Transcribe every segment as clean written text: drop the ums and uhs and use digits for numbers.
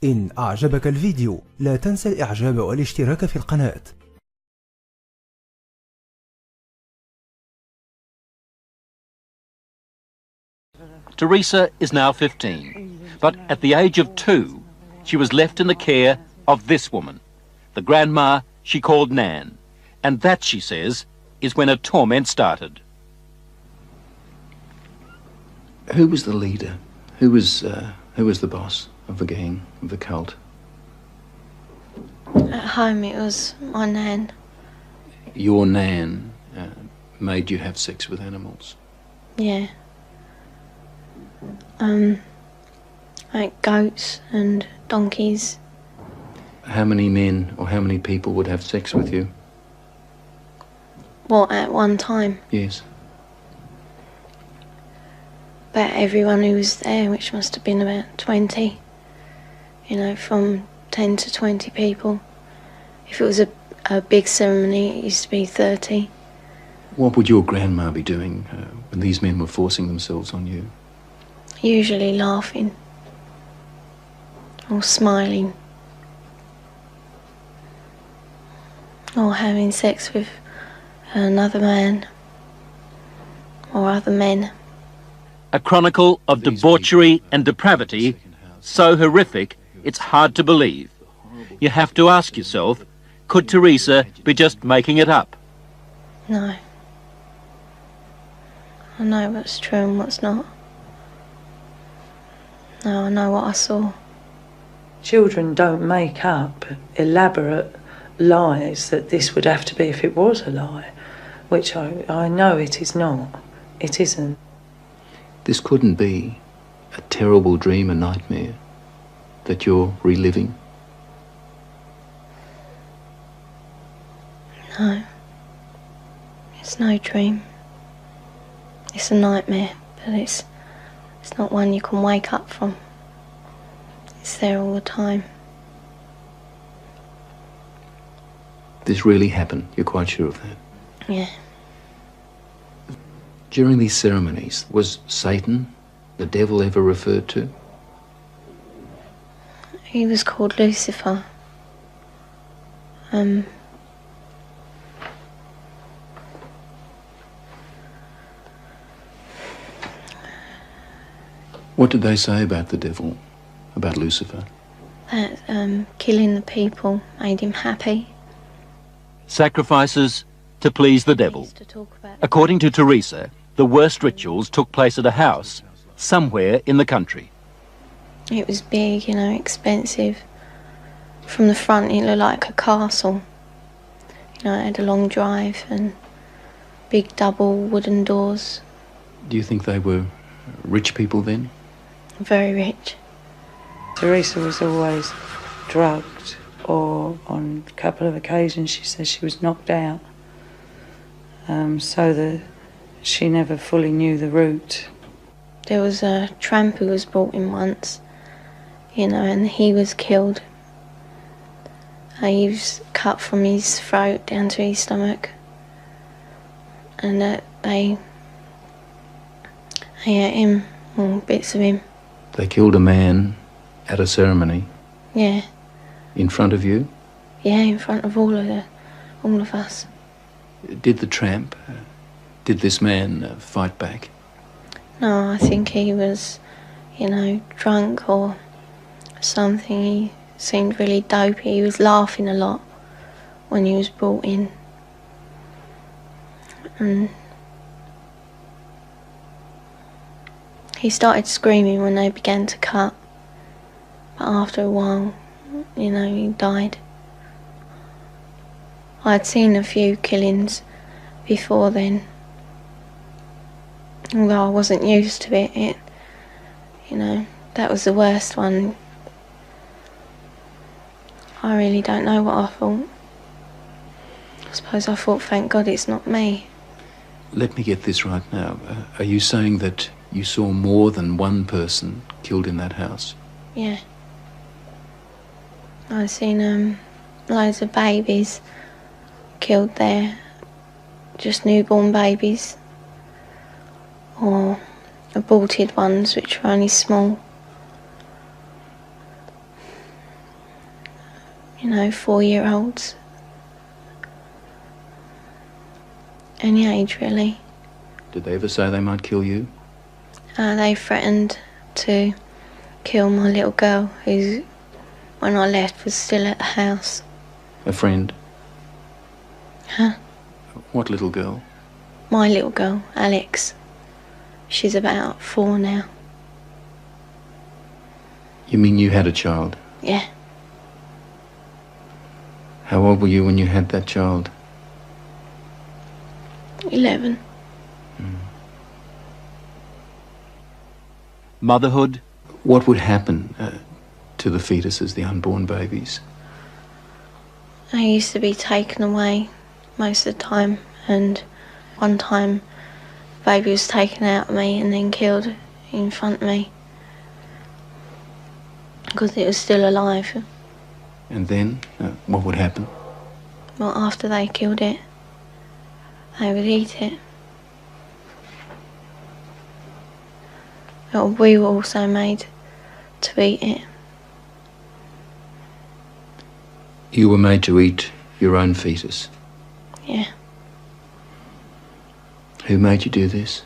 إن أعجبك الفيديو لا تنسى الإعجاب والاشتراك في القناة. Teresa is now 15, but at the age of 2, she was left in the care of this woman, the grandma she called Nan, and that, she says, is when her torment started. Who was the leader? Who was the boss of the gang, of the cult? At home it was my Nan. Your Nan made you have sex with animals? Yeah. Like goats and donkeys. How many men or how many people would have sex with you? What, at one time? Yes. About everyone who was there, which must have been about 20. You know, from 10 to 20 people. If it was a big ceremony, it used to be 30. What would your grandma be doing when these men were forcing themselves on you? Usually laughing. Or smiling. Or having sex with another man. Or other men. A chronicle of debauchery and depravity so horrific it's hard to believe. You have to ask yourself, could Teresa be just making it up? No. I know what's true and what's not. No, I know what I saw. Children don't make up elaborate lies that this would have to be if it was a lie, which I know it is not. It isn't. This couldn't be a terrible dream, a nightmare that you're reliving? No. It's no dream. It's a nightmare, but it's not one you can wake up from. It's there all the time. This really happened? You're quite sure of that? Yeah. During these ceremonies, was Satan, the devil, ever referred to? He was called Lucifer. What did they say about the devil, about Lucifer? That killing the people made him happy. Sacrifices to please the devil. According to Teresa, the worst rituals took place at a house somewhere in the country. It was big, you know, expensive. From the front it looked like a castle. You know, it had a long drive and big double wooden doors. Do you think they were rich people then? Very rich. Teresa was always drugged, or on a couple of occasions she says she was knocked out, so that she never fully knew the route. There was a tramp who was brought in once, you know, and he was killed. He was cut from his throat down to his stomach, and they ate him, or bits of him. They killed a man at a ceremony? Yeah. In front of you? Yeah, in front of all of us. Did the tramp, did this man fight back? No, I think he was, you know, drunk or something. He seemed really dopey. He was laughing a lot when he was brought in. And he started screaming when they began to cut. But after a while, you know, he died. I'd seen a few killings before then. Although I wasn't used to it, you know, that was the worst one. I really don't know what I thought. I suppose I thought, thank God it's not me. Let me get this right now. Are you saying that you saw more than one person killed in that house? Yeah. I've seen loads of babies killed there. Just newborn babies. Or aborted ones which were only small. you know, 4-year-olds. Any age, really. Did they ever say they might kill you? They threatened to kill my little girl, who, when I left, was still at the house. A friend? Huh? What little girl? My little girl, Alex. She's about 4 now. You mean you had a child? Yeah. How old were you when you had that child? 11. Motherhood? What would happen to the fetuses, the unborn babies? I used to be taken away most of the time, and one time the baby was taken out of me and then killed in front of me because it was still alive. And then, what would happen? Well, after they killed it, they would eat it. Well, we were also made to eat it. You were made to eat your own fetus? Yeah. Who made you do this?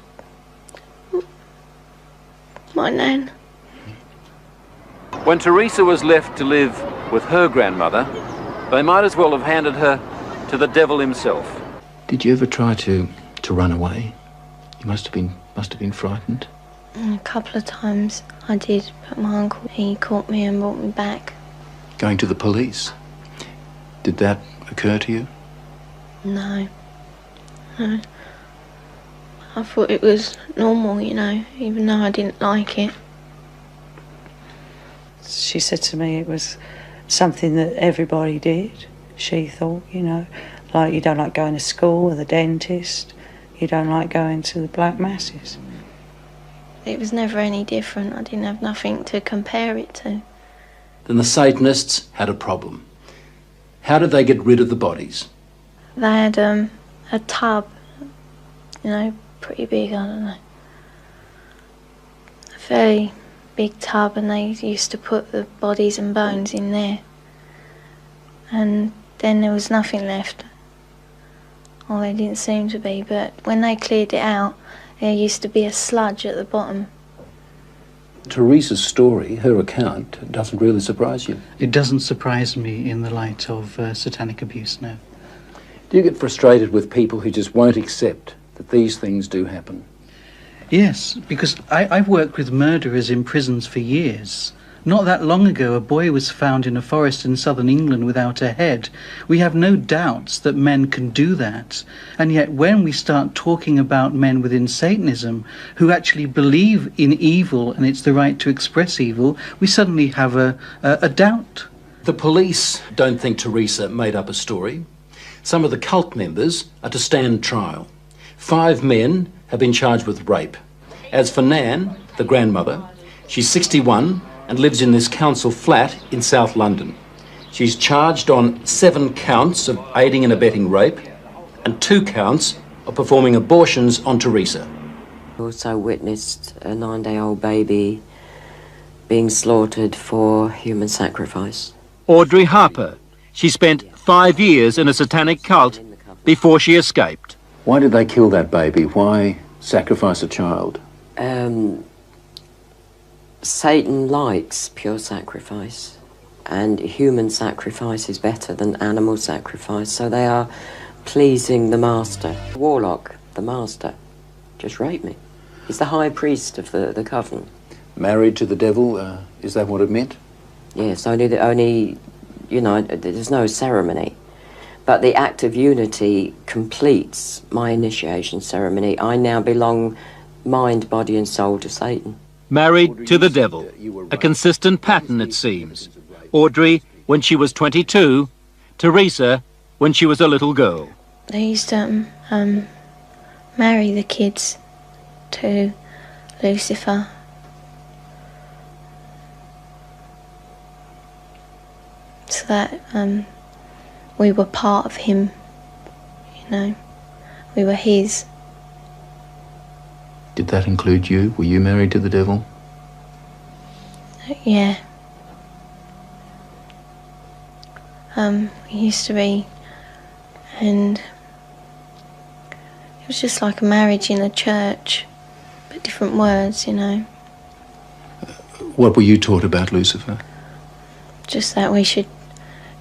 My nan. When Teresa was left to live with her grandmother, they might as well have handed her to the devil himself. Did you ever try to run away? You must have been frightened. A couple of times I did, but my uncle, he caught me and brought me back. Going to the police? Did that occur to you? No. No. I thought it was normal, you know, even though I didn't like it. She said to me it was something that everybody did, she thought, you know. Like, you don't like going to school or the dentist, you don't like going to the black masses. It was never any different. I didn't have nothing to compare it to. Then the Satanists had a problem. How did they get rid of the bodies? They had a tub, you know, pretty big, I don't know. A very big tub, and they used to put the bodies and bones in there. And then there was nothing left. Or there didn't seem to be, but when they cleared it out, there used to be a sludge at the bottom. Teresa's story, her account, doesn't really surprise you. It doesn't surprise me in the light of satanic abuse, no. Do you get frustrated with people who just won't accept that these things do happen? Yes, because I've worked with murderers in prisons for years. Not that long ago, a boy was found in a forest in southern England without a head. We have no doubts that men can do that. And yet when we start talking about men within Satanism who actually believe in evil and it's the right to express evil, we suddenly have a doubt. The police don't think Teresa made up a story. Some of the cult members are to stand trial. 5 men have been charged with rape. As for Nan, the grandmother, she's 61 and lives in this council flat in South London. She's charged on 7 counts of aiding and abetting rape and 2 counts of performing abortions on Teresa. Also witnessed a 9-day-old baby being slaughtered for human sacrifice. Audrey Harper. She spent 5 years in a satanic cult before she escaped. Why did they kill that baby? Why sacrifice a child? Satan likes pure sacrifice, and human sacrifice is better than animal sacrifice, so they are pleasing the master. Warlock, the master, just raped me. He's the high priest of the coven. Married to the devil, is that what it meant? Yes, only, you know, there's no ceremony. But the act of unity completes my initiation ceremony. I now belong mind, body and soul to Satan. Married to the devil. A consistent pattern, it seems. Audrey when she was 22, Teresa when she was a little girl. They used to marry the kids to Lucifer. So that we were part of him, you know. We were his. Did that include you? Were you married to the devil? Yeah. It used to be, and it was just like a marriage in a church, but different words, you know. What were you taught about Lucifer? Just that we should,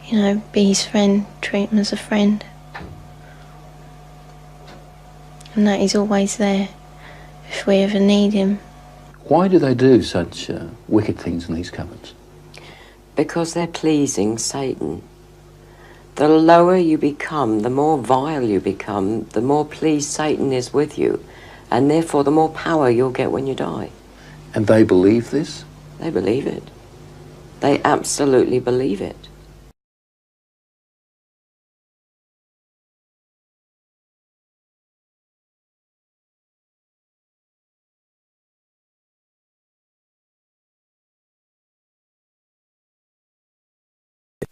you know, be his friend, treat him as a friend. And that he's always there if we ever need him. Why do they do such wicked things in these cupboards? Because they're pleasing Satan. The lower you become, the more vile you become, the more pleased Satan is with you, and therefore the more power you'll get when you die. And they believe this? They believe it. They absolutely believe it.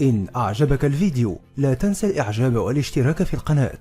إن أعجبك الفيديو لا تنسى الإعجاب والاشتراك في القناة.